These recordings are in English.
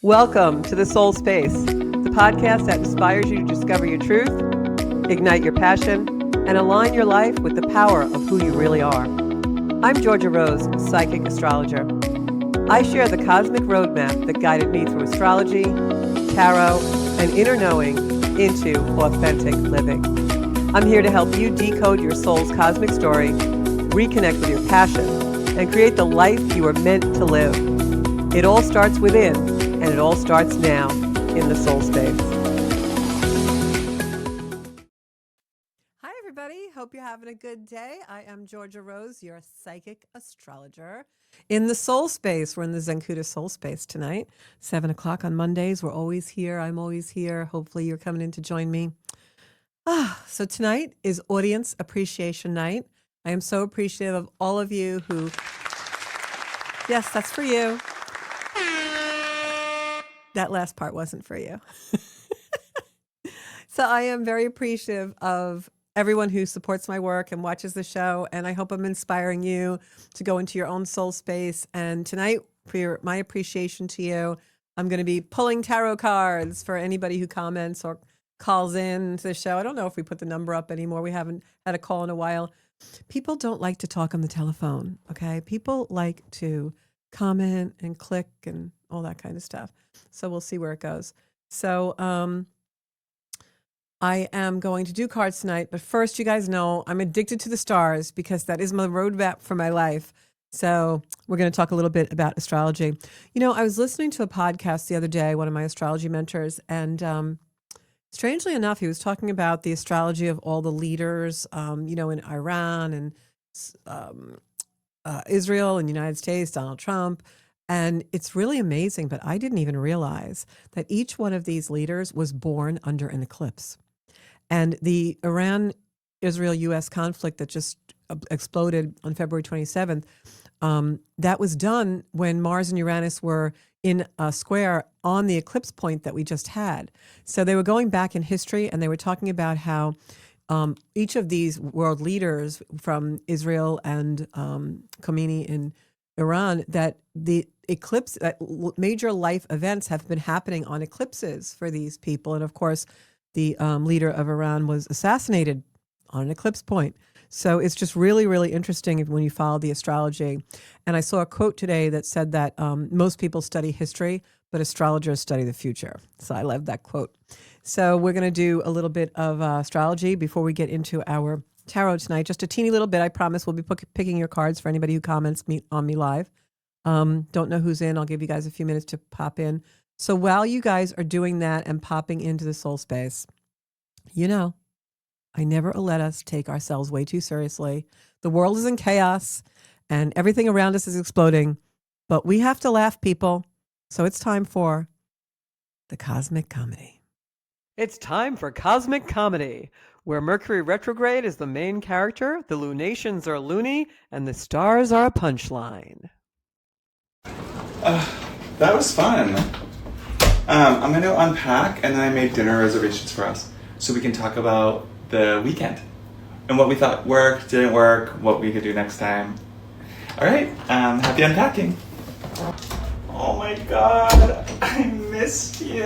Welcome to The Soul Space, the podcast that inspires you to discover your truth, ignite your passion, and align your life with the power of who you really are. I'm Georgia Rose, psychic astrologer. I share the cosmic roadmap that guided me through astrology, tarot, and inner knowing into authentic living. I'm here to help you decode your soul's cosmic story, reconnect with your passion, and create the life you are meant to live. It all starts within, and it all starts now in the soul space. Hi, everybody. Hope you're having a good day. I am Georgia Rose, your psychic astrologer. In the soul space, we're in the Zenkuda soul space tonight, 7 o'clock on Mondays. We're always here. I'm always here. Hopefully you're coming in to join me. So tonight is Audience Appreciation Night. I am so appreciative of all of you who, yes, that's for you. That last part wasn't for you. So I am very appreciative of everyone who supports my work and watches the show. And I hope I'm inspiring you to go into your own soul space. And tonight, for my appreciation to you, I'm going to be pulling tarot cards for anybody who comments or calls in to the show. I don't know if we put the number up anymore. We haven't had a call in a while. People don't like to talk on the telephone, okay? People like to comment and click and all that kind of stuff. So we'll see where it goes. So I am going to do cards tonight, but first, you guys know I'm addicted to the stars because that is my roadmap for my life. So we're going to talk a little bit about astrology. You know, I was listening to a podcast the other day, one of my astrology mentors, and strangely enough, he was talking about the astrology of all the leaders, in Iran and Israel and United States, Donald Trump. And it's really amazing, but I didn't even realize that each one of these leaders was born under an eclipse. And the Iran-Israel-U.S. conflict that just exploded on February 27th, that was done when Mars and Uranus were in a square on the eclipse point that we just had. So they were going back in history, and they were talking about how each of these world leaders from Israel and Khomeini in Iran, that the eclipse, that major life events have been happening on eclipses for these people. And of course, the leader of Iran was assassinated on an eclipse point. So it's just really, really interesting when you follow the astrology. And I saw a quote today that said that most people study history, but astrologers study the future. So I love that quote. So we're going to do a little bit of astrology before we get into our tarot tonight. Just a teeny little bit. I promise we'll be picking your cards for anybody who comments on me live. Don't know who's in. I'll give you guys a few minutes to pop in. So while you guys are doing that and popping into the soul space, I never let us take ourselves way too seriously. The world is in chaos and everything around us is exploding, but we have to laugh, people. So it's time for the Cosmic Comedy. It's time for Cosmic Comedy, where Mercury retrograde is the main character, the lunations are loony, and the stars are a punchline. That was fun. I'm going to unpack, and then I made dinner reservations for us so we can talk about the weekend and what we thought worked, didn't work, what we could do next time. All right, happy unpacking. Oh my God, I missed you.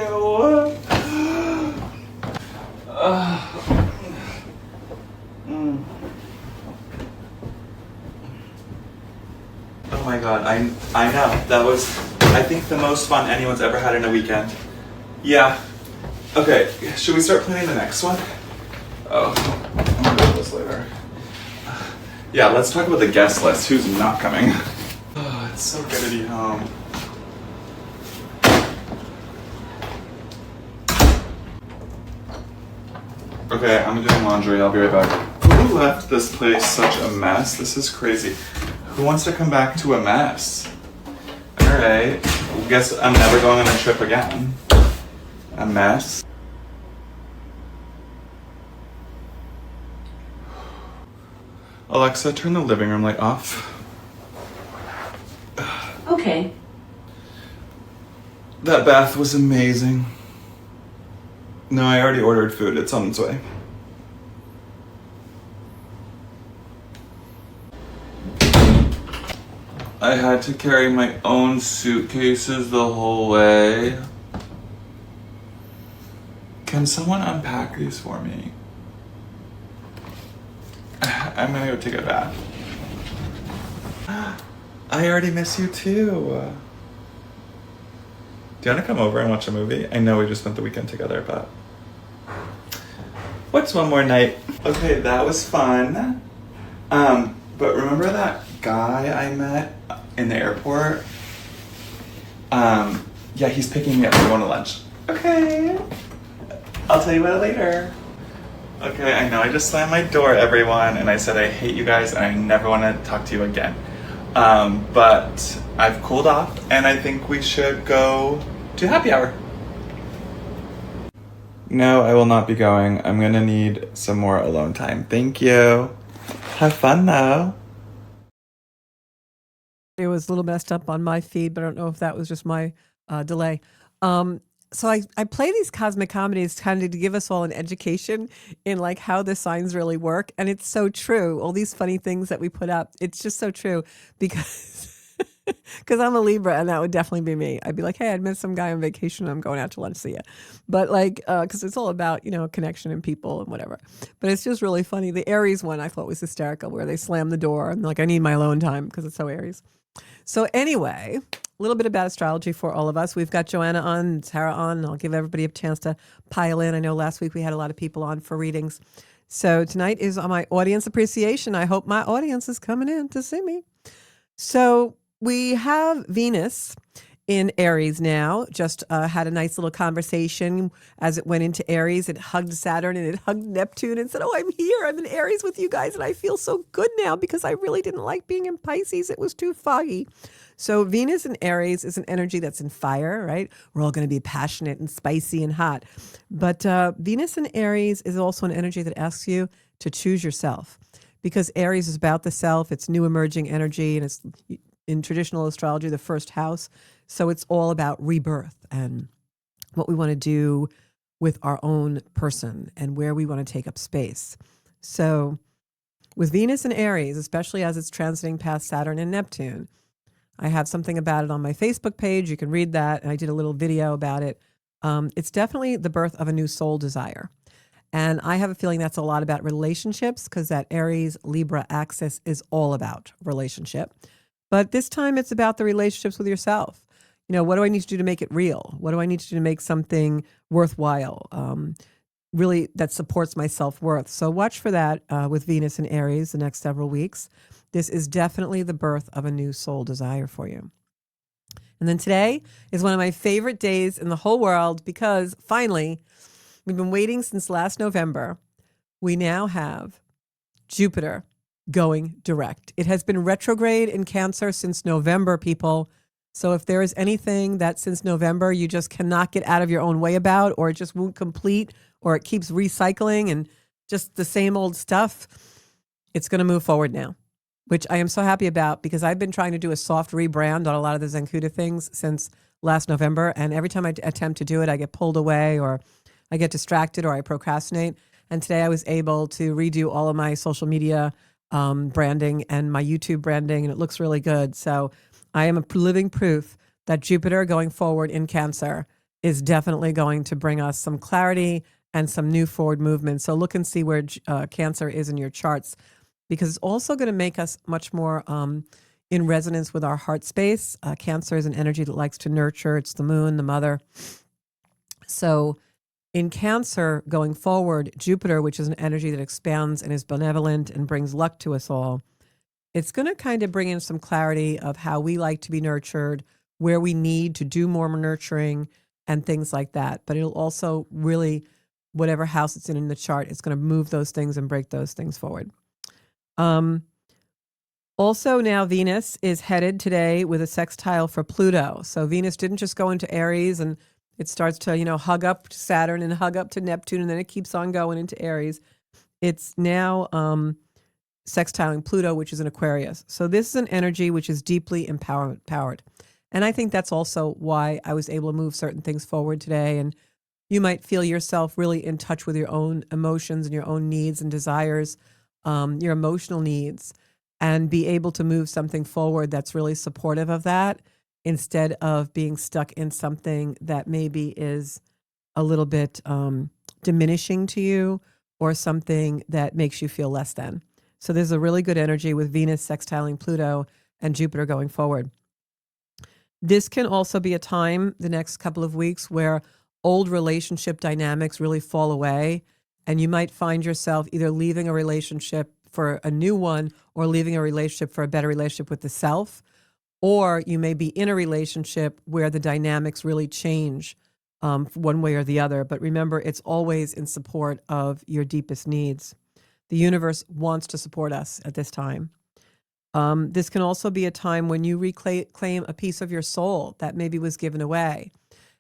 Oh my God, I know. That was, I think, the most fun anyone's ever had in a weekend. Yeah. Okay, should we start planning the next one? Oh, I'm gonna do this later. Yeah, let's talk about the guest list. Who's not coming? Oh, it's so good to be home. Okay, I'm doing laundry. I'll be right back. Who left this place such a mess? This is crazy. Who wants to come back to a mess? Alright, guess I'm never going on a trip again. A mess. Alexa, turn the living room light off. Okay. That bath was amazing. No, I already ordered food. It's on its way. I I had to carry my own suitcases the whole way. Can someone unpack these for me? I'm gonna go take a bath. I already miss you too. Do you wanna come over and watch a movie? I know we just spent the weekend together, but what's one more night? Okay, that was fun. But remember that guy I met in the airport? Yeah, he's picking me up. We're going to lunch. Okay. I'll tell you about it later. Okay, I know I just slammed my door, everyone, and I said I hate you guys and I never want to talk to you again. But I've cooled off and I think we should go to happy hour. No, I will not be going. I'm gonna need some more alone time. Thank you. Have fun though. It was a little messed up on my feed, but I don't know if that was just my delay. So I play these cosmic comedies kind of to give us all an education in like how the signs really work. And it's so true. All these funny things that we put up, it's just so true because because I'm a Libra and that would definitely be me. I'd be like, hey, I'd met some guy on vacation. I'm going out to lunch. See ya. But like, because it's all about, connection and people and whatever. But it's just really funny. The Aries one I thought was hysterical where they slam the door and like, I need my alone time because it's so Aries. So anyway, a little bit about astrology for all of us. We've got Joanna on, Tara on, and I'll give everybody a chance to pile in. I know last week we had a lot of people on for readings. So tonight is on my audience appreciation. I hope my audience is coming in to see me. So we have Venus in Aries now. Just had a nice little conversation as it went into Aries. It hugged Saturn and it hugged Neptune and said, oh, I'm here. I'm in Aries with you guys. And I feel so good now because I really didn't like being in Pisces. It was too foggy. So Venus in Aries is an energy that's in fire, right? We're all going to be passionate and spicy and hot. But Venus in Aries is also an energy that asks you to choose yourself because Aries is about the self. It's new emerging energy and it's in traditional astrology, the first house. So it's all about rebirth and what we want to do with our own person and where we want to take up space. So with Venus and Aries, especially as it's transiting past Saturn and Neptune, I have something about it on my Facebook page. You can read that. And I did a little video about it. It's definitely the birth of a new soul desire. And I have a feeling that's a lot about relationships because that Aries Libra axis is all about relationship. But this time it's about the relationships with yourself. What do I need to do to make it real? What do I need to do to make something worthwhile, really that supports my self-worth? So watch for that with Venus and Aries the next several weeks. This is definitely the birth of a new soul desire for you. And then today is one of my favorite days in the whole world because finally, we've been waiting since last November. We now have Jupiter going direct. It has been retrograde in Cancer since November, people. So if there is anything that since November you just cannot get out of your own way about, or it just won't complete, or it keeps recycling and just the same old stuff, it's going to move forward now, which I am so happy about because I've been trying to do a soft rebrand on a lot of the Zenkuda things since last November. And every time I attempt to do it, I get pulled away or I get distracted or I procrastinate. And today I was able to redo all of my social media branding and my YouTube branding, and it looks really good. So I am a living proof that Jupiter going forward in Cancer is definitely going to bring us some clarity and some new forward movement. So look and see where Cancer is in your charts because it's also going to make us much more in resonance with our heart space. Cancer is an energy that likes to nurture. It's the moon, the mother. So in Cancer going forward, Jupiter, which is an energy that expands and is benevolent and brings luck to us all, it's going to kind of bring in some clarity of how we like to be nurtured, where we need to do more nurturing and things like that. But it'll also really, whatever house it's in the chart, it's going to move those things and break those things forward. Also now Venus is headed today with a sextile for Pluto. So Venus didn't just go into Aries and it starts to, hug up to Saturn and hug up to Neptune, and then it keeps on going into Aries. It's now sextiling Pluto, which is in Aquarius. So this is an energy which is deeply empowered. And I think that's also why I was able to move certain things forward today. And you might feel yourself really in touch with your own emotions and your own needs and desires, your emotional needs. and be able to move something forward that's really supportive of that, instead of being stuck in something that maybe is a little bit diminishing to you, or something that makes you feel less than. So there's a really good energy with Venus sextiling Pluto and Jupiter going forward. This can also be a time, the next couple of weeks, where old relationship dynamics really fall away, and you might find yourself either leaving a relationship for a new one, or leaving a relationship for a better relationship with the self, or you may be in a relationship where the dynamics really change one way or the other. But remember, it's always in support of your deepest needs. The universe wants to support us at this time. This can also be a time when you reclaim a piece of your soul that maybe was given away.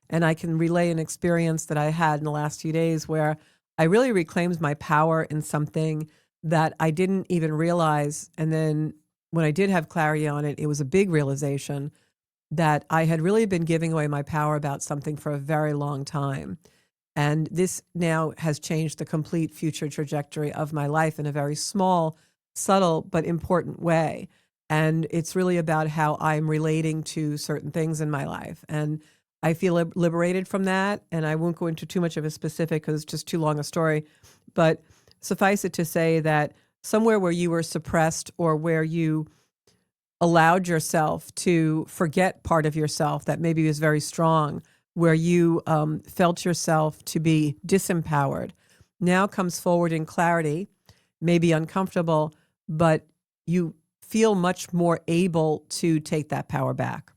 And I can relay an experience that I had in the last few days where I really reclaimed my power in something that I didn't even realize. And then when I did have clarity on it, it was a big realization that I had really been giving away my power about something for a very long time. And this now has changed the complete future trajectory of my life in a very small, subtle, but important way. And it's really about how I'm relating to certain things in my life. And I feel liberated from that. And I won't go into too much of a specific because it's just too long a story. But suffice it to say that somewhere where you were suppressed, or where you allowed yourself to forget part of yourself that maybe was very strong, where you felt yourself to be disempowered, now comes forward in clarity, maybe uncomfortable, but you feel much more able to take that power back.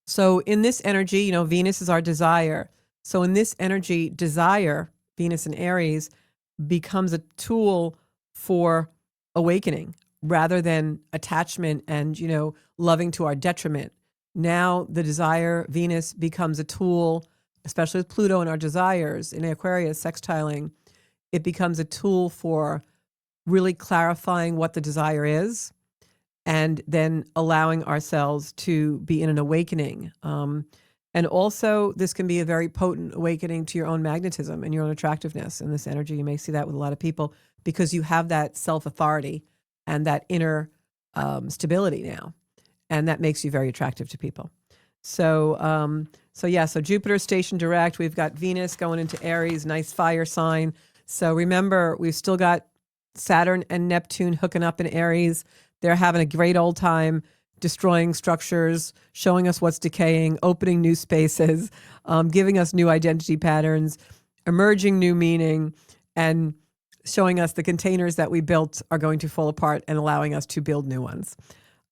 So in this energy, Venus is our desire. So in this energy, desire, Venus in Aries, becomes a tool for awakening rather than attachment and, loving to our detriment. Now the desire, Venus, becomes a tool, especially with Pluto and our desires in Aquarius sextiling. It becomes a tool for really clarifying what the desire is, and then allowing ourselves to be in an awakening. And also, this can be a very potent awakening to your own magnetism and your own attractiveness in this energy. You may see that with a lot of people because you have that self-authority and that inner stability now. And that makes you very attractive to people. So Jupiter station direct. We've got Venus going into Aries, nice fire sign. So remember, we've still got Saturn and Neptune hooking up in Aries. They're having a great old time destroying structures, showing us what's decaying, opening new spaces, giving us new identity patterns, emerging new meaning, and showing us the containers that we built are going to fall apart and allowing us to build new ones.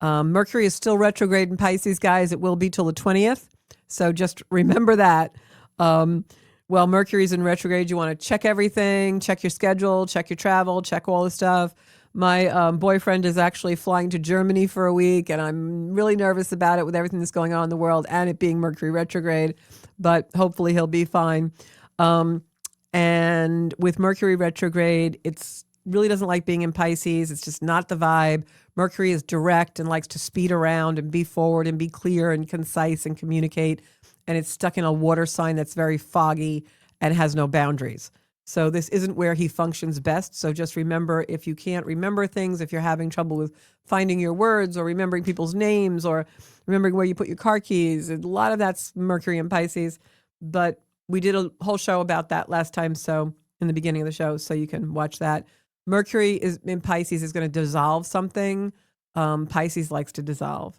Mercury is still retrograde in Pisces, guys. It will be till the 20th. So just remember that. While Mercury's in retrograde, you want to check everything, check your schedule, check your travel, check all the stuff. My boyfriend is actually flying to Germany for a week, and I'm really nervous about it with everything that's going on in the world and it being Mercury retrograde, but hopefully he'll be fine. And with Mercury retrograde, it's really doesn't like being in Pisces. It's just not the vibe. Mercury is direct and likes to speed around and be forward and be clear and concise and communicate. And it's stuck in a water sign that's very foggy and has no boundaries. So this isn't where he functions best. So just remember, if you can't remember things, if you're having trouble with finding your words or remembering people's names or remembering where you put your car keys, a lot of that's Mercury and Pisces. But we did a whole show about that last time, so in the beginning of the show, so you can watch that. Mercury is in Pisces is going to dissolve something. Pisces likes to dissolve.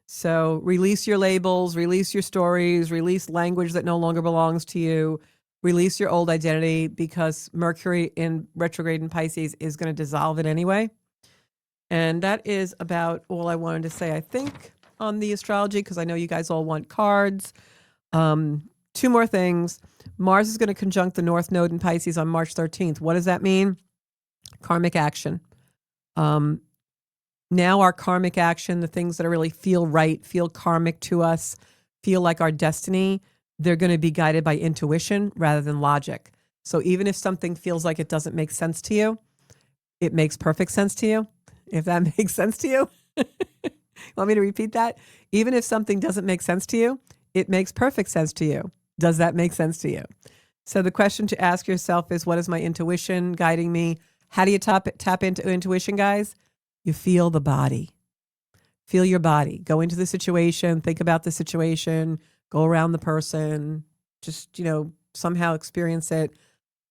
So release your labels, release your stories, release language that no longer belongs to you, release your old identity, because Mercury in retrograde in Pisces is going to dissolve it anyway. And that is about all I wanted to say, I think, on the astrology, because I know you guys all want cards. Two more things. Mars is going to conjunct the North Node in Pisces on March 13th. What does that mean? Karmic action. Now our karmic action, the things that really feel right, feel karmic to us, feel like our destiny, they're going to be guided by intuition rather than logic. So even if something feels like it doesn't make sense to you, it makes perfect sense to you. If that makes sense to you. Want me to repeat that? Even if something doesn't make sense to you, it makes perfect sense to you. Does that make sense to you? So the question to ask yourself is, what is my intuition guiding me? How do you tap into intuition, guys? You feel the body. Feel your body. Go into the situation, think about the situation, go around the person, just, somehow experience it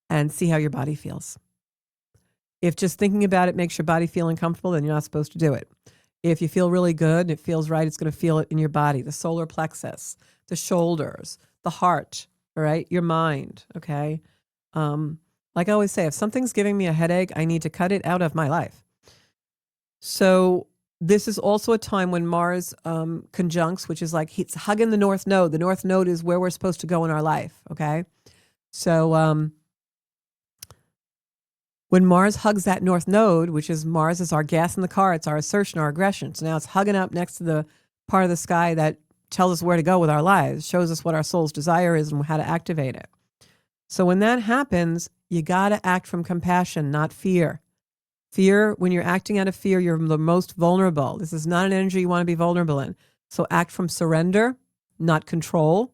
and see how your body feels. If just thinking about it makes your body feel uncomfortable, then you're not supposed to do it. If you feel really good and it feels right, it's going to feel it in your body, the solar plexus, the shoulders, the heart, all right, your mind, okay? Like I always say, if something's giving me a headache, I need to cut it out of my life. So this is also a time when Mars conjuncts, which is like he's hugging the North Node. The North Node is where we're supposed to go in our life, okay? So when Mars hugs that North Node, which is Mars is our gas in the car, it's our assertion, our aggression. So now it's hugging up next to the part of the sky that tells us where to go with our lives, shows us what our soul's desire is and how to activate it. So when that happens, you got to act from compassion, not fear. Fear, when you're acting out of fear, you're the most vulnerable. This is not an energy you want to be vulnerable in. So act from surrender, not control,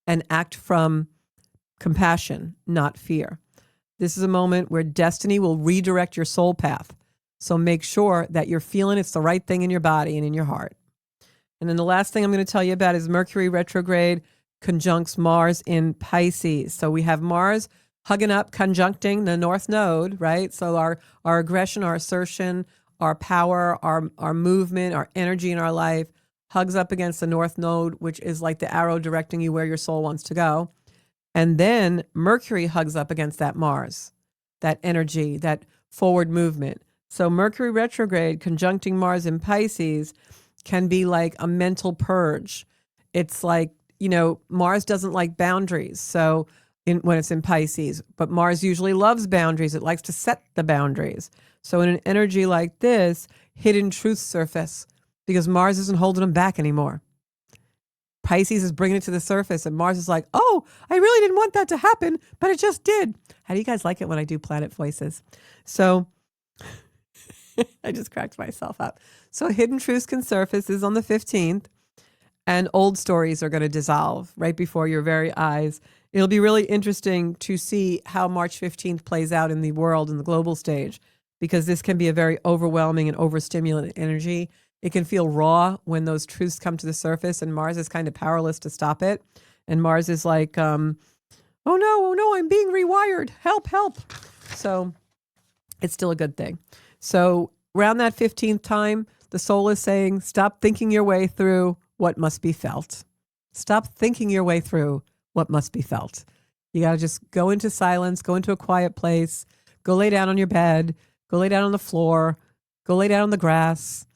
and act from compassion, not fear. This is a moment where destiny will redirect your soul path. So make sure that you're feeling it's the right thing in your body and in your heart. And then the last thing I'm going to tell you about is Mercury retrograde conjuncts Mars in Pisces. So we have Mars hugging up, conjuncting the North Node, right? So our aggression, our assertion, our power, our movement, our energy in our life hugs up against the North Node, which is like the arrow directing you where your soul wants to go. And then Mercury hugs up against that Mars, that energy, that forward movement. So Mercury retrograde conjuncting Mars in Pisces can be like a mental purge. It's like, Mars doesn't like boundaries. So when it's in Pisces, but Mars usually loves boundaries. It likes to set the boundaries. So in an energy like this, hidden truths surface because Mars isn't holding them back anymore. Pisces is bringing it to the surface, and Mars is like, oh, I really didn't want that to happen, but it just did. How do you guys like it when I do planet voices? So I just cracked myself up. So hidden truths can surface is on the 15th, and old stories are going to dissolve right before your very eyes. It'll be really interesting to see how March 15th plays out in the world, in the global stage, because this can be a very overwhelming and overstimulant energy. It can feel raw when those truths come to the surface, and Mars is kind of powerless to stop it. And Mars is like, oh no, I'm being rewired. Help. So it's still a good thing. So around that 15th time, the soul is saying, stop thinking your way through what must be felt. Stop thinking your way through what must be felt. You got to just go into silence, go into a quiet place, go lay down on your bed, go lay down on the floor, go lay down on the grass,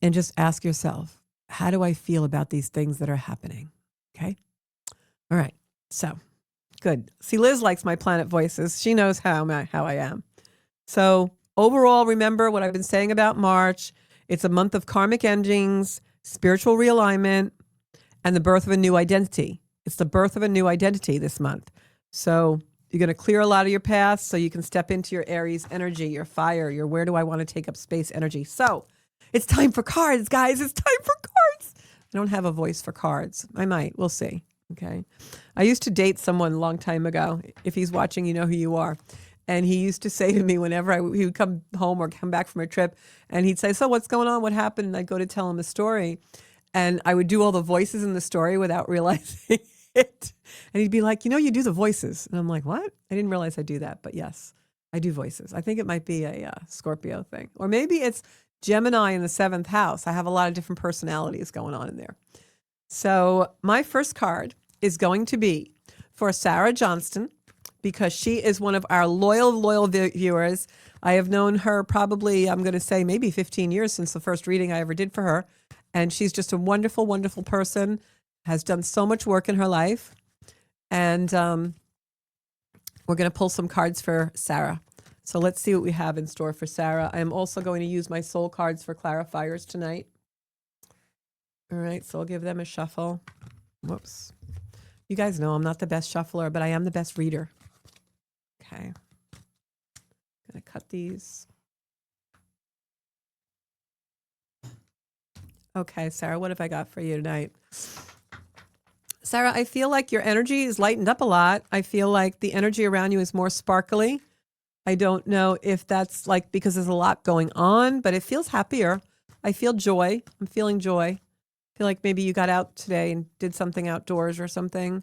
and just ask yourself, how do I feel about these things that are happening? Okay. All right. So good. See, Liz likes my planet voices. She knows how I am. So overall, remember what I've been saying about March. It's a month of karmic endings, spiritual realignment, and the birth of a new identity. It's the birth of a new identity this month. So you're going to clear a lot of your past so you can step into your Aries energy, your fire, your where do I want to take up space energy. So it's time for cards, guys. It's time for cards. I don't have a voice for cards. I might. We'll see. Okay. I used to date someone a long time ago. If he's watching, you know who you are. And he used to say to me whenever he would come home or come back from a trip, and he'd say, so what's going on? What happened? And I'd go to tell him a story. And I would do all the voices in the story without realizing it. And he'd be like, you do the voices. And I'm like, what? I didn't realize I do that. But yes, I do voices. I think it might be a Scorpio thing. Or maybe it's Gemini in the 7th house. I have a lot of different personalities going on in there. So my first card is going to be for Sarah Johnston, because she is one of our loyal viewers. I have known her probably, I'm going to say maybe 15 years since the first reading I ever did for her. And she's just a wonderful, wonderful person, has done so much work in her life. And we're going to pull some cards for Sarah. So let's see what we have in store for Sarah. I am also going to use my soul cards for clarifiers tonight. All right, so I'll give them a shuffle. Whoops. You guys know I'm not the best shuffler, but I am the best reader. Okay. I'm going to cut these. Okay, Sarah, what have I got for you tonight? Sarah, I feel like your energy is lightened up a lot. I feel like the energy around you is more sparkly. I don't know if that's like because there's a lot going on, but it feels happier. I feel joy. I'm feeling joy. I feel like maybe you got out today and did something outdoors or something.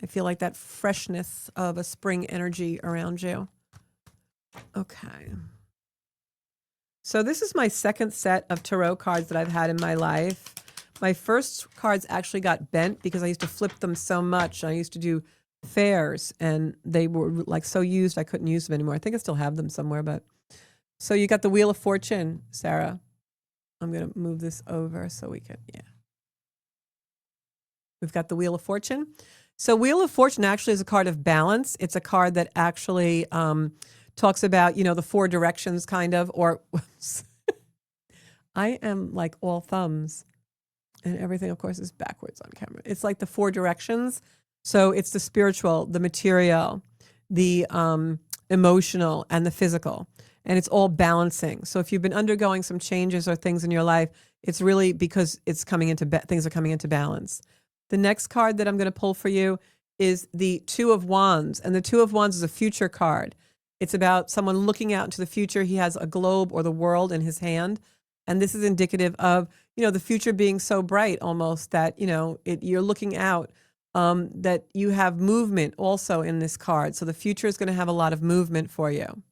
I feel like that freshness of a spring energy around you. Okay. So this is my second set of tarot cards that I've had in my life. My first cards actually got bent because I used to flip them so much. I used to do fairs and they were like so used I couldn't use them anymore. I think I still have them somewhere, but so you got the Wheel of Fortune, Sarah. I'm going to move this over so we can, yeah. We've got the Wheel of Fortune. So Wheel of Fortune actually is a card of balance. It's a card that actually talks about, you know, the four directions kind of, or I am like all thumbs and everything, of course, is backwards on camera. It's like the four directions. So it's the spiritual, the material, the emotional, and the physical. And it's all balancing. So if you've been undergoing some changes or things in your life, it's really because it's coming into things are coming into balance. The next card that I'm going to pull for you is the Two of Wands. And the Two of Wands is a future card. It's about someone looking out into the future. He has a globe or the world in his hand. And this is indicative of, you know, the future being so bright almost that, you know, you're looking out, that you have movement also in this card. So the future is going to have a lot of movement for you.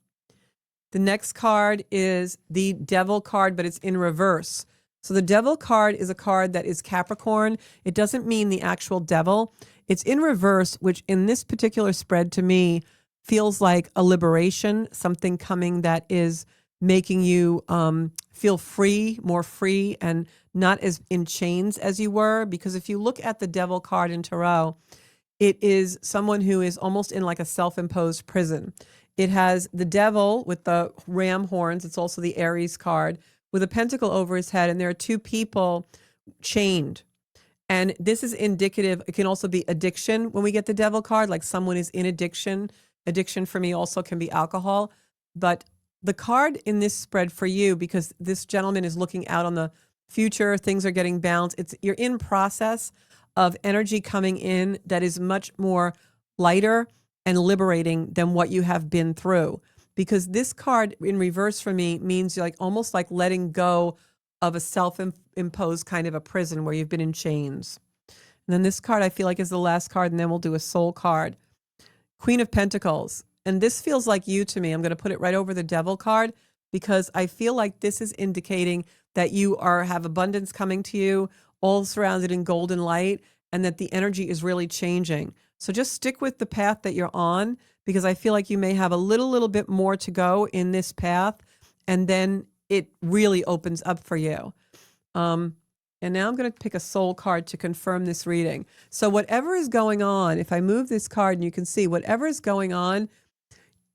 The next card is the Devil card, but it's in reverse. So the Devil card is a card that is Capricorn. It doesn't mean the actual devil. It's in reverse, which in this particular spread to me feels like a liberation, something coming that is making you feel free, more free, and not as in chains as you were. Because if you look at the Devil card in Tarot, it is someone who is almost in like a self-imposed prison. It has the devil with the ram horns. It's also the Aries card with a pentacle over his head. And there are two people chained. And this is indicative. It can also be addiction when we get the devil card, like someone is in addiction. Addiction for me also can be alcohol. But the card in this spread for you, because this gentleman is looking out on the future, things are getting balanced. You're in process of energy coming in that is much more lighter and liberating than what you have been through. Because this card in reverse for me means you're like almost like letting go of a self-imposed kind of a prison where you've been in chains. And then this card I feel like is the last card, and then we'll do a soul card. Queen of Pentacles. And this feels like you to me. I'm going to put it right over the Devil card because I feel like this is indicating that you have abundance coming to you, all surrounded in golden light, and that the energy is really changing. So just stick with the path that you're on because I feel like you may have a little bit more to go in this path, and then it really opens up for you. And now I'm going to pick a soul card to confirm this reading. So whatever is going on, if I move this card and you can see whatever is going on,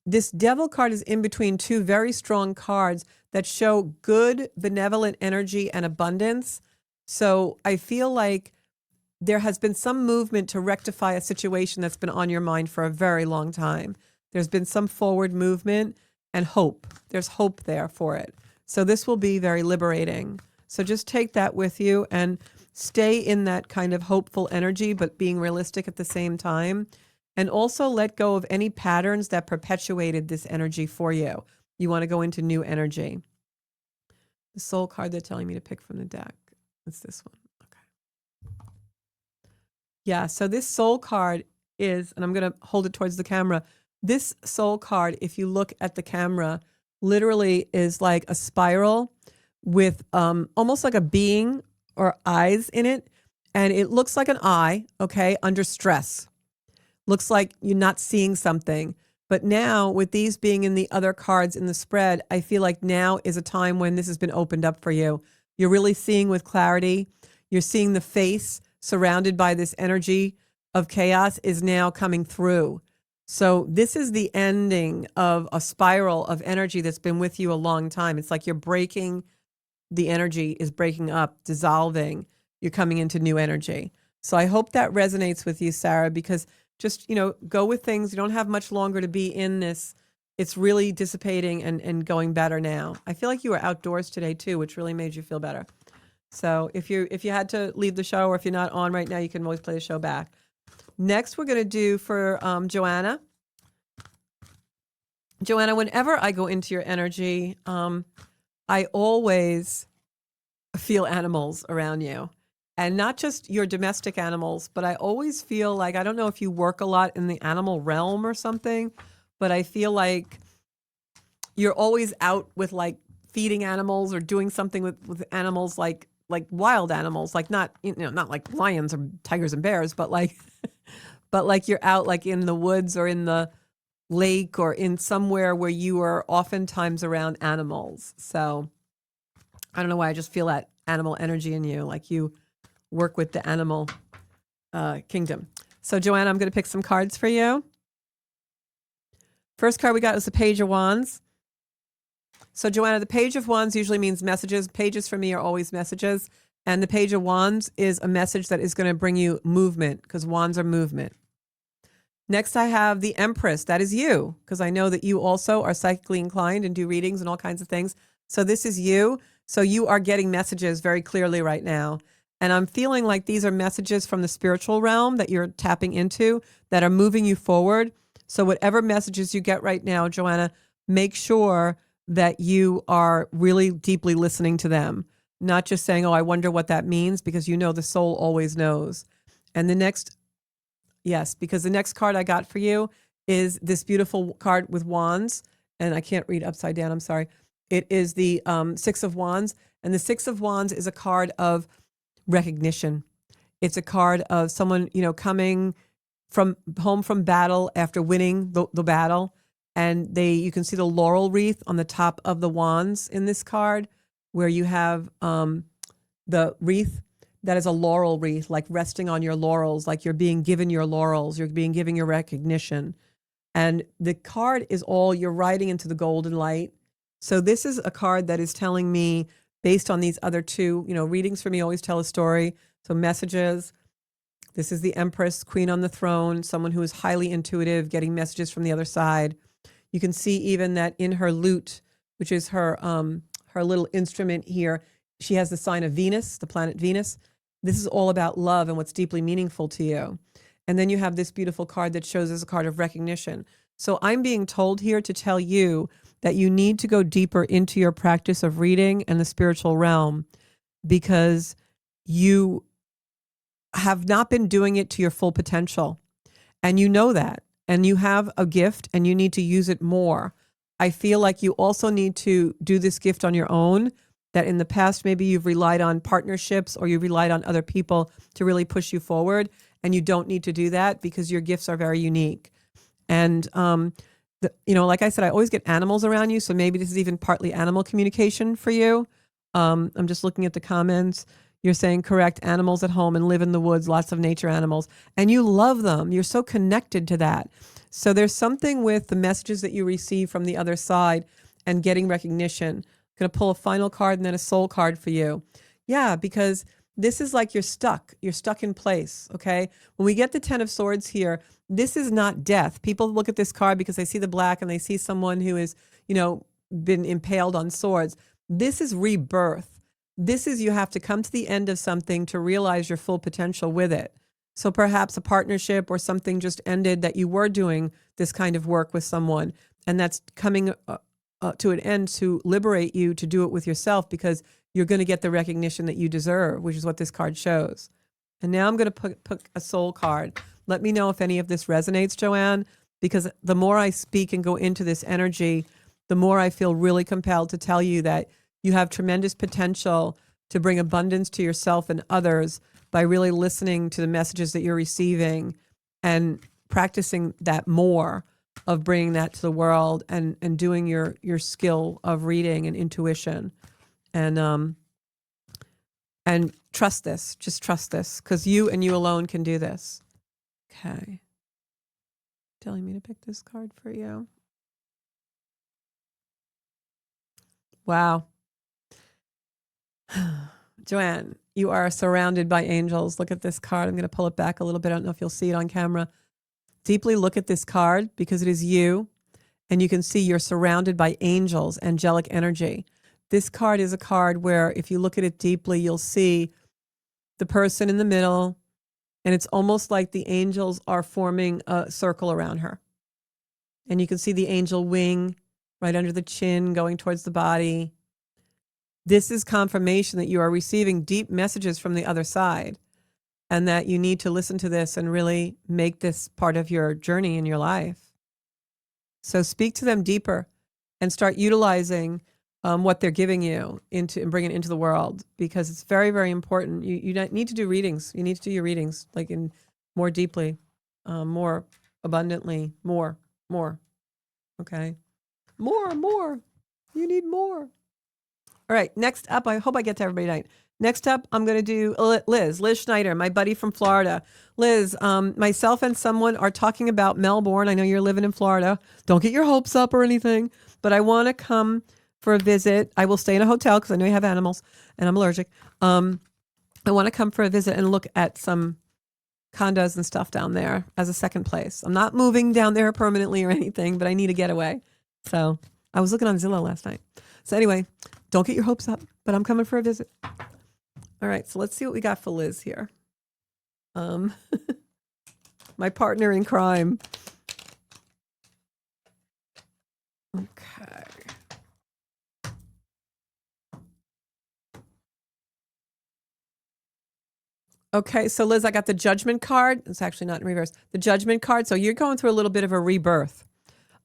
this Devil card is in between two very strong cards that show good, benevolent energy and abundance. So I feel like there has been some movement to rectify a situation that's been on your mind for a very long time. There's been some forward movement and hope. There's hope there for it. So this will be very liberating. So just take that with you and stay in that kind of hopeful energy, but being realistic at the same time. And also let go of any patterns that perpetuated this energy for you. You want to go into new energy. The soul card they're telling me to pick from the deck. It's this one. Okay. Yeah, so this soul card is, and I'm going to hold it towards the camera. This soul card, if you look at the camera, literally is like a spiral with almost like a being or eyes in it. And it looks like an eye, okay, under stress. Looks like you're not seeing something. But now with these being in the other cards in the spread, I feel like now is a time when this has been opened up for you. You're really seeing with clarity. You're seeing the face surrounded by this energy of chaos is now coming through. So this is the ending of a spiral of energy that's been with you a long time. It's like you're breaking, the energy is breaking up, dissolving. You're coming into new energy. So I hope that resonates with you, Sarah, because just, you know, go with things. You don't have much longer to be in this. It's really dissipating and going better now. I feel like you were outdoors today too, which really made you feel better. So if you had to leave the show or if you're not on right now, you can always play the show back. Next, we're going to do for Joanna. Joanna, whenever I go into your energy, I always feel animals around you. And not just your domestic animals, but I always feel like, I don't know if you work a lot in the animal realm or something, but I feel like you're always out with like feeding animals or doing something with animals, like wild animals, like not, not like lions or tigers and bears, but like but like you're out like in the woods or in the lake or in somewhere where you are oftentimes around animals. So I don't know why, I just feel that animal energy in you, like you work with the animal kingdom. So Joanna, I'm going to pick some cards for you. First card we got was the Page of Wands. So Joanna, the Page of Wands usually means messages. Pages for me are always messages. And the Page of Wands is a message that is going to bring you movement, because wands are movement. Next, I have the Empress. That is you, because I know that you also are psychically inclined and do readings and all kinds of things. So this is you. So you are getting messages very clearly right now. And I'm feeling like these are messages from the spiritual realm that you're tapping into that are moving you forward. So whatever messages you get right now, Joanna, make sure that you are really deeply listening to them, not just saying, oh, I wonder what that means, because you know the soul always knows. And the next, yes, because the next card I got for you is this beautiful card with wands. And I can't read upside down, I'm sorry. It is the Six of Wands. And the Six of Wands is a card of recognition. It's a card of someone, coming from home from battle after winning the battle. And you can see the laurel wreath on the top of the wands in this card, where you have the wreath that is a laurel wreath, like resting on your laurels, like you're being given your laurels, you're being given your recognition. And the card is all, you're riding into the golden light. So this is a card that is telling me, based on these other two, readings for me always tell a story. So messages. This is the Empress, Queen on the throne, someone who is highly intuitive, getting messages from the other side. You can see even that in her lute, which is her little instrument here, she has the sign of Venus, the planet Venus. This is all about love and what's deeply meaningful to you. And then you have this beautiful card that shows as a card of recognition. So I'm being told here to tell you that you need to go deeper into your practice of reading and the spiritual realm, because you have not been doing it to your full potential. And you know that. And you have a gift and you need to use it more. I feel like you also need to do this gift on your own, that in the past maybe you've relied on partnerships or you've relied on other people to really push you forward. And you don't need to do that, because your gifts are very unique. And, like I said, I always get animals around you. So maybe this is even partly animal communication for you. I'm just looking at the comments. You're saying correct, animals at home and live in the woods, lots of nature animals. And you love them. You're so connected to that. So there's something with the messages that you receive from the other side and getting recognition. I'm going to pull a final card and then a soul card for you. Yeah, because this is like you're stuck. You're stuck in place, okay? When we get the Ten of Swords here, this is not death. People look at this card because they see the black and they see someone who is, been impaled on swords. This is rebirth. This is, you have to come to the end of something to realize your full potential with it. So perhaps a partnership or something just ended that you were doing this kind of work with someone, and that's coming to an end to liberate you to do it with yourself, because you're going to get the recognition that you deserve, which is what this card shows. And now I'm going to put a soul card. Let me know if any of this resonates, Joanne, because the more I speak and go into this energy, the more I feel really compelled to tell you that you have tremendous potential to bring abundance to yourself and others by really listening to the messages that you're receiving and practicing that more, of bringing that to the world and doing your skill of reading and intuition. And trust this, just trust this, because you and you alone can do this. Okay. Telling me to pick this card for you. Wow. Joanne, you are surrounded by angels. Look at this card. I'm going to pull it back a little bit. I don't know if you'll see it on camera. Deeply look at this card, because it is you, and you can see you're surrounded by angels, angelic energy. This card is a card where if you look at it deeply, you'll see the person in the middle, and it's almost like the angels are forming a circle around her. And you can see the angel wing right under the chin going towards the body. This is confirmation that you are receiving deep messages from the other side and that you need to listen to this and really make this part of your journey in your life. So speak to them deeper and start utilizing what they're giving you and bring it into the world, because it's very, very important. You need to do readings. You need to do your readings like in more deeply, more abundantly, more. Okay. More. You need more. All right. Next up, I hope I get to everybody tonight. Next up, I'm going to do Liz Schneider, my buddy from Florida. Liz, myself and someone are talking about Melbourne. I know you're living in Florida. Don't get your hopes up or anything, but I want to come for a visit. I will stay in a hotel because I know you have animals and I'm allergic. I want to come for a visit and look at some condos and stuff down there as a second place. I'm not moving down there permanently or anything, but I need a getaway. So I was looking on Zillow last night. So anyway, don't get your hopes up, but I'm coming for a visit. All right, so let's see what we got for Liz here. My partner in crime. Okay. Okay, so Liz, I got the Judgment card. It's actually not in reverse. The Judgment card. So you're going through a little bit of a rebirth.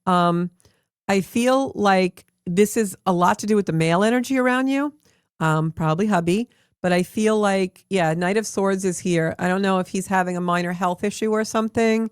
I feel like this is a lot to do with the male energy around you, probably hubby. But I feel like, yeah, Knight of Swords is here. I don't know if he's having a minor health issue or something.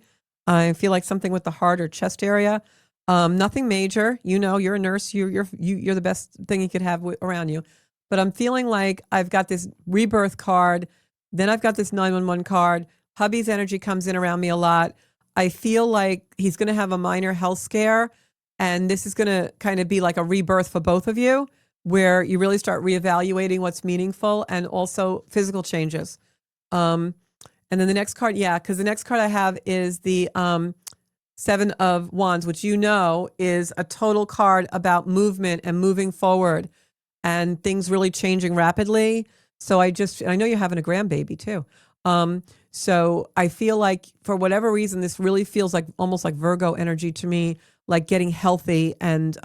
I feel like something with the heart or chest area. Nothing major. You know, you're a nurse. You're the best thing he could have around you. But I'm feeling like I've got this rebirth card. Then I've got this 911 card. Hubby's energy comes in around me a lot. I feel like he's going to have a minor health scare. And this is going to kind of be like a rebirth for both of you, where you really start reevaluating what's meaningful and also physical changes. And then the next card, because the next card I have is the Seven of Wands, which you know is a total card about movement and moving forward and things really changing rapidly. So I know you're having a grandbaby too. So I feel like for whatever reason, this really feels like almost like Virgo energy to me, like getting healthy and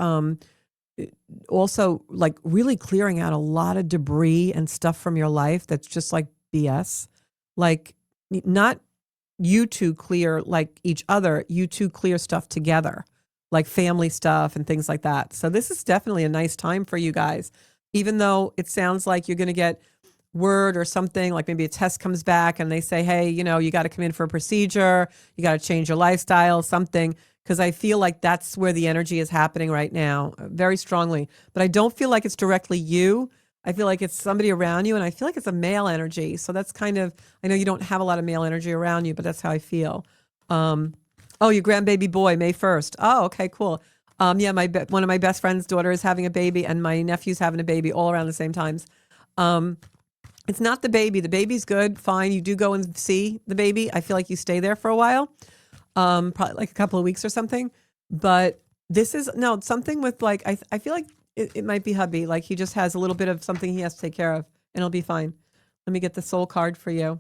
also like really clearing out a lot of debris and stuff from your life that's just like BS. Like not you two clear like each other, you two clear stuff together, like family stuff and things like that. So this is definitely a nice time for you guys, even though it sounds like you're going to get word or something, like maybe a test comes back and they say, hey, you know, you got to come in for a procedure, you got to change your lifestyle, something. Because I feel like that's where the energy is happening right now, very strongly. But I don't feel like it's directly you. I feel like it's somebody around you, and I feel like it's a male energy. So that's kind of, I know you don't have a lot of male energy around you, but that's how I feel. Oh, your grandbaby boy, May 1st. Oh, okay, cool. Yeah, one of my best friend's daughter is having a baby, and my nephew's having a baby all around the same times. It's not the baby. The baby's good, fine. You do go and see the baby. I feel like you stay there for a while. Probably like a couple of weeks or something. But this is something with like I feel like it might be hubby. Like he just has a little bit of something he has to take care of, and it'll be fine. Let me get the soul card for you.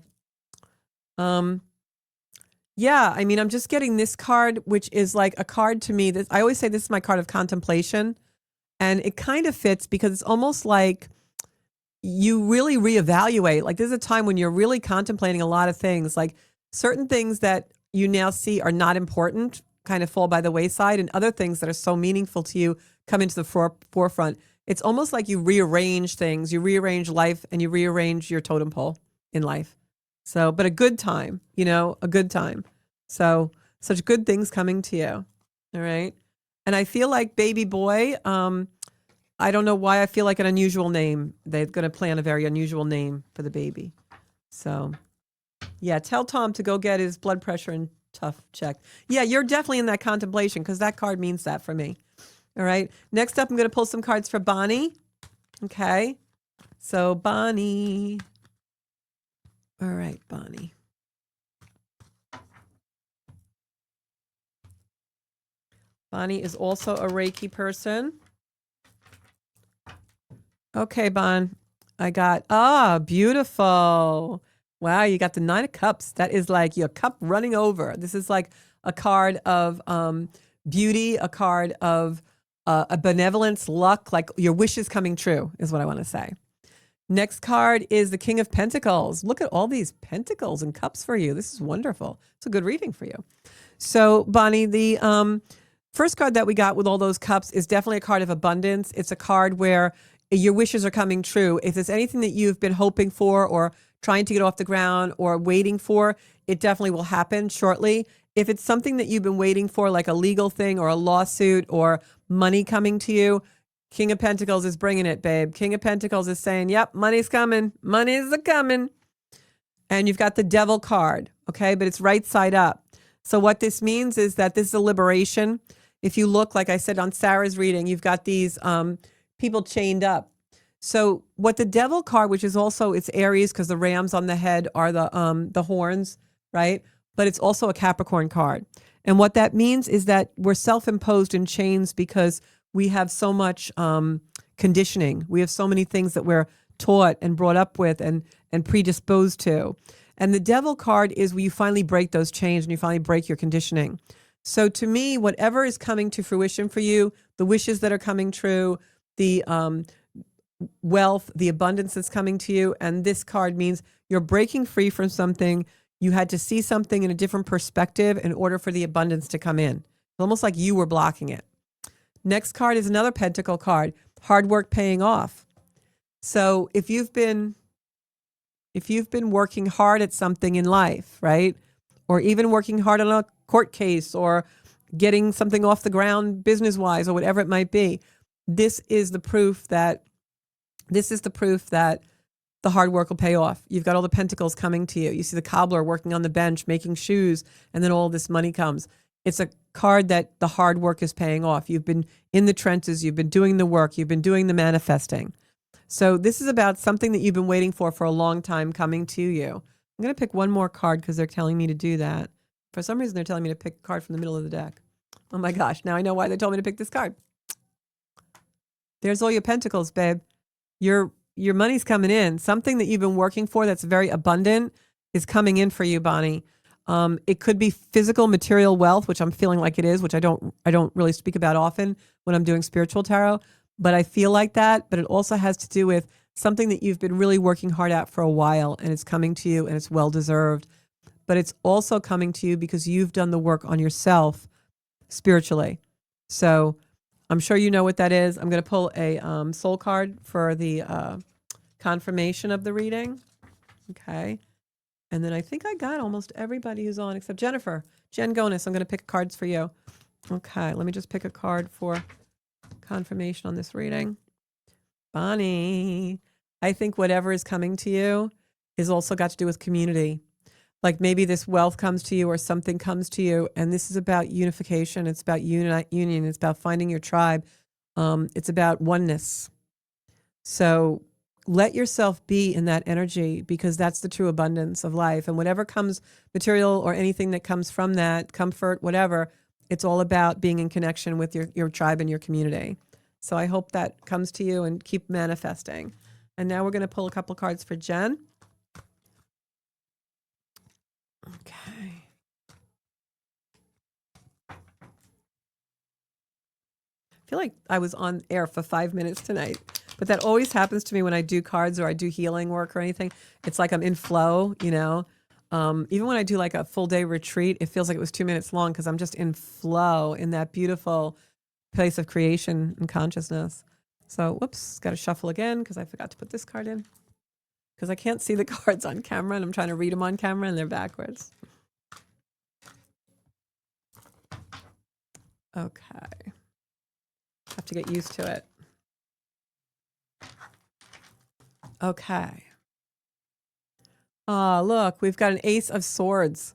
Yeah, I mean, I'm just getting this card, which is like a card to me that I always say this is my card of contemplation, and it kind of fits because it's almost like you really reevaluate. Like there's a time when you're really contemplating a lot of things, like certain things that you now see are not important kind of fall by the wayside, and other things that are so meaningful to you come into the forefront. It's almost like you rearrange things, you rearrange life, and you rearrange your totem pole in life. So, but a good time, a good time. So such good things coming to you. All right. And I feel like baby boy, I don't know why I feel like an unusual name. They're going to plan a very unusual name for the baby. So yeah, tell Tom to go get his blood pressure and tough checked. Yeah, you're definitely in that contemplation because that card means that for me. All right. Next up, I'm going to pull some cards for Bonnie. Okay. So Bonnie. All right, Bonnie. Bonnie is also a Reiki person. Okay, Bon. I got, beautiful. Wow, you got the 9 of Cups. That is like your cup running over. This is like a card of beauty, a card of a benevolence, luck, like your wishes coming true is what I want to say. Next card is the King of Pentacles. Look at all these pentacles and cups for you. This is wonderful. It's a good reading for you. So, Bonnie, the first card that we got with all those cups is definitely a card of abundance. It's a card where your wishes are coming true. If there's anything that you've been hoping for or trying to get off the ground or waiting for, it definitely will happen shortly. If it's something that you've been waiting for, like a legal thing or a lawsuit or money coming to you, King of Pentacles is bringing it, babe. King of Pentacles is saying, yep, money's coming. Money's a-coming. And you've got the Devil card, okay? But it's right side up. So what this means is that this is a liberation. If you look, like I said on Sarah's reading, you've got these people chained up. So what the Devil card, which is also, it's Aries because the rams on the head are the horns, right? But it's also a Capricorn card. And what that means is that we're self-imposed in chains because we have so much conditioning. We have so many things that we're taught and brought up with and predisposed to. And the Devil card is where you finally break those chains and you finally break your conditioning. So to me, whatever is coming to fruition for you, the wishes that are coming true, the wealth, the abundance that's coming to you, and this card means you're breaking free from something. You had to see something in a different perspective in order for the abundance to come in. It's almost like you were blocking it. Next card is another Pentacle card, hard work paying off. So if you've been working hard at something in life, right? Or even working hard on a court case or getting something off the ground business-wise or whatever it might be, this is the proof that the hard work will pay off. You've got all the pentacles coming to you. You see the cobbler working on the bench, making shoes, and then all this money comes. It's a card that the hard work is paying off. You've been in the trenches. You've been doing the work. You've been doing the manifesting. So this is about something that you've been waiting for a long time coming to you. I'm going to pick one more card because they're telling me to do that. For some reason, they're telling me to pick a card from the middle of the deck. Oh my gosh. Now I know why they told me to pick this card. There's all your pentacles, babe. Your money's coming in. Something that you've been working for that's very abundant is coming in for you, Bonnie. It could be physical, material wealth, which I'm feeling like it is, which I don't really speak about often when I'm doing spiritual tarot, but I feel like that. But it also has to do with something that you've been really working hard at for a while, and it's coming to you, and it's well deserved. But it's also coming to you because you've done the work on yourself spiritually. So I'm sure you know what that is. I'm going to pull a soul card for the confirmation of the reading. Okay. And then I think I got almost everybody who's on except Jennifer. Jen Gonis, I'm going to pick cards for you. Okay, let me just pick a card for confirmation on this reading. Bonnie, I think whatever is coming to you is also got to do with community. Like maybe this wealth comes to you or something comes to you, and this is about unification. It's about union. It's about finding your tribe. It's about oneness. So let yourself be in that energy because that's the true abundance of life. And whatever comes, material or anything that comes from that, comfort, whatever, it's all about being in connection with your tribe and your community. So I hope that comes to you and keep manifesting. And now we're going to pull a couple cards for Jen. Okay. I feel like I was on air for 5 minutes tonight. But that always happens to me when I do cards or I do healing work or anything. It's like I'm in flow, you know. Even when I do like a full day retreat, it feels like it was 2 minutes long because I'm just in flow in that beautiful place of creation and consciousness. So, whoops, got to shuffle again because I forgot to put this card in. Because I can't see the cards on camera and I'm trying to read them on camera and they're backwards. Okay. Have to get used to it. Okay. Look, we've got an Ace of Swords.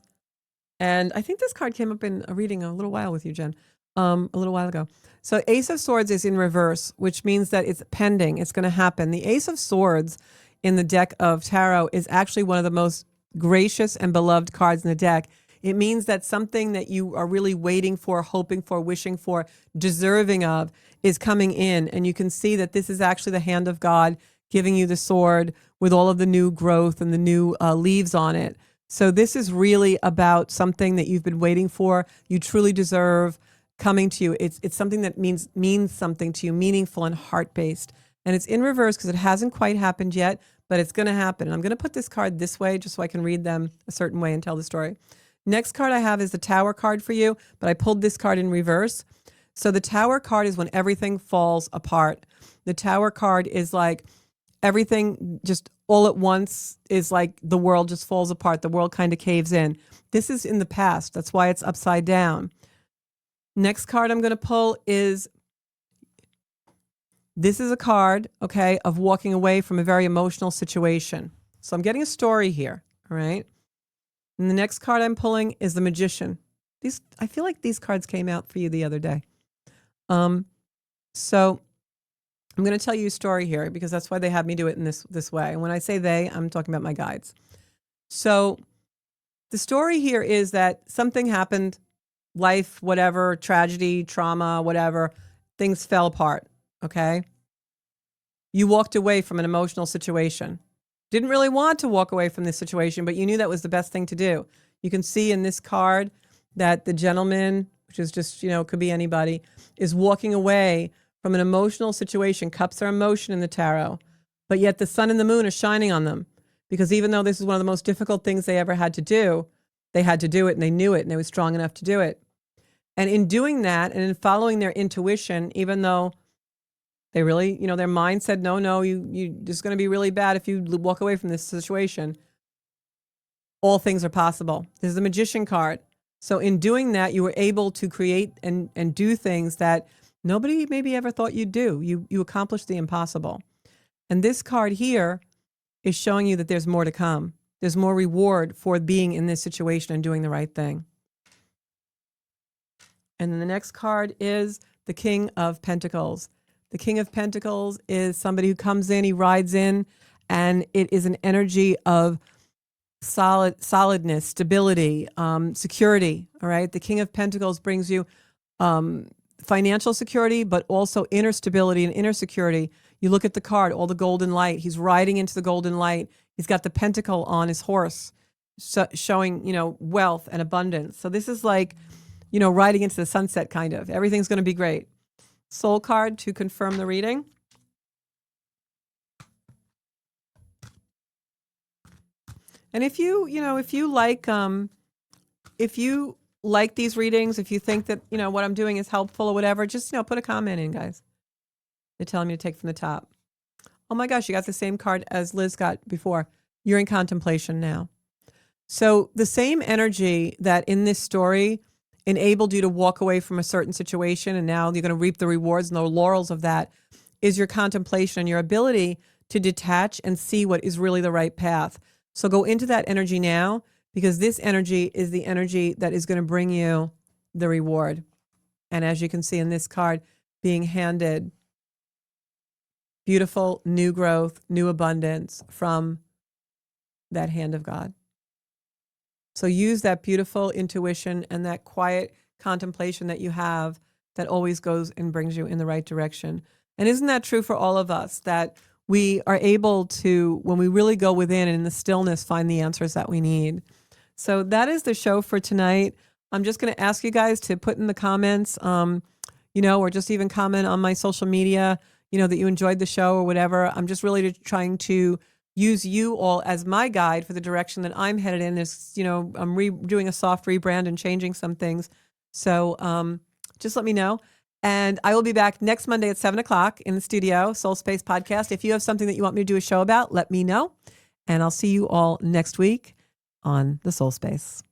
And I think this card came up in a reading a little while with you, Jen, a little while ago. So Ace of Swords is in reverse, which means that it's pending. It's going to happen. The Ace of Swords in the deck of tarot is actually one of the most gracious and beloved cards in the deck. It means that something that you are really waiting for, hoping for, wishing for, deserving of is coming in. And you can see that this is actually the hand of God giving you the sword with all of the new growth and the new leaves on it. So this is really about something that you've been waiting for, you truly deserve, coming to you. It's something that means something to you, meaningful and heart-based. And it's in reverse because it hasn't quite happened yet, but it's going to happen. And I'm going to put this card this way just so I can read them a certain way and tell the story. Next card I have is the Tower card for you, but I pulled this card in reverse. So the Tower card is when everything falls apart. The Tower card is like everything just all at once is like the world just falls apart. The world kind of caves in. This is in the past. That's why it's upside down. Next card I'm going to pull is, this is a card, okay, of walking away from a very emotional situation. So I'm getting a story here, all right? And the next card I'm pulling is the Magician. I feel like these cards came out for you the other day. So I'm going to tell you a story here because that's why they have me do it in this way. And when I say they, I'm talking about my guides. So the story here is that something happened, life, whatever, tragedy, trauma, whatever, things fell apart, okay? You walked away from an emotional situation. Didn't really want to walk away from this situation, but you knew that was the best thing to do. You can see in this card that the gentleman, which is just, could be anybody, is walking away from an emotional situation. Cups are emotion in the tarot, but yet the sun and the moon are shining on them because even though this is one of the most difficult things they ever had to do, they had to do it and they knew it and they were strong enough to do it. And in doing that and in following their intuition, even though they really, their mind said, no, this is going to be really bad if you walk away from this situation. All things are possible. This is the Magician card. So in doing that, you were able to create and do things that nobody maybe ever thought you'd do. You accomplished the impossible. And this card here is showing you that there's more to come. There's more reward for being in this situation and doing the right thing. And then the next card is the King of Pentacles. The King of Pentacles is somebody who comes in, he rides in, and it is an energy of solidness, stability, security, all right? The King of Pentacles brings you financial security, but also inner stability and inner security. You look at the card, all the golden light. He's riding into the golden light. He's got the pentacle on his horse, showing, wealth and abundance. So this is like, riding into the sunset kind of. Everything's going to be great. Soul card to confirm the reading. And if you like these readings, if you think that, what I'm doing is helpful or whatever, just, put a comment in, guys. They're telling me to take from the top. Oh my gosh, you got the same card as Liz got before. You're in contemplation now. So the same energy that in this story enabled you to walk away from a certain situation, and now you're going to reap the rewards and the laurels of that, is your contemplation and your ability to detach and see what is really the right path. So go into that energy now, because this energy is the energy that is going to bring you the reward. And as you can see in this card, being handed beautiful new growth, new abundance from that hand of God. So use that beautiful intuition and that quiet contemplation that you have that always goes and brings you in the right direction. And isn't that true for all of us, that we are able to, when we really go within and in the stillness, find the answers that we need? So that is the show for tonight. I'm just going to ask you guys to put in the comments, or just even comment on my social media, that you enjoyed the show or whatever. I'm just really trying to use you all as my guide for the direction that I'm headed in. Is, I'm doing a soft rebrand and changing some things. So just let me know. And I will be back next Monday at 7 o'clock in the studio, Soul Space Podcast. If you have something that you want me to do a show about, let me know. And I'll see you all next week on the Soul Space.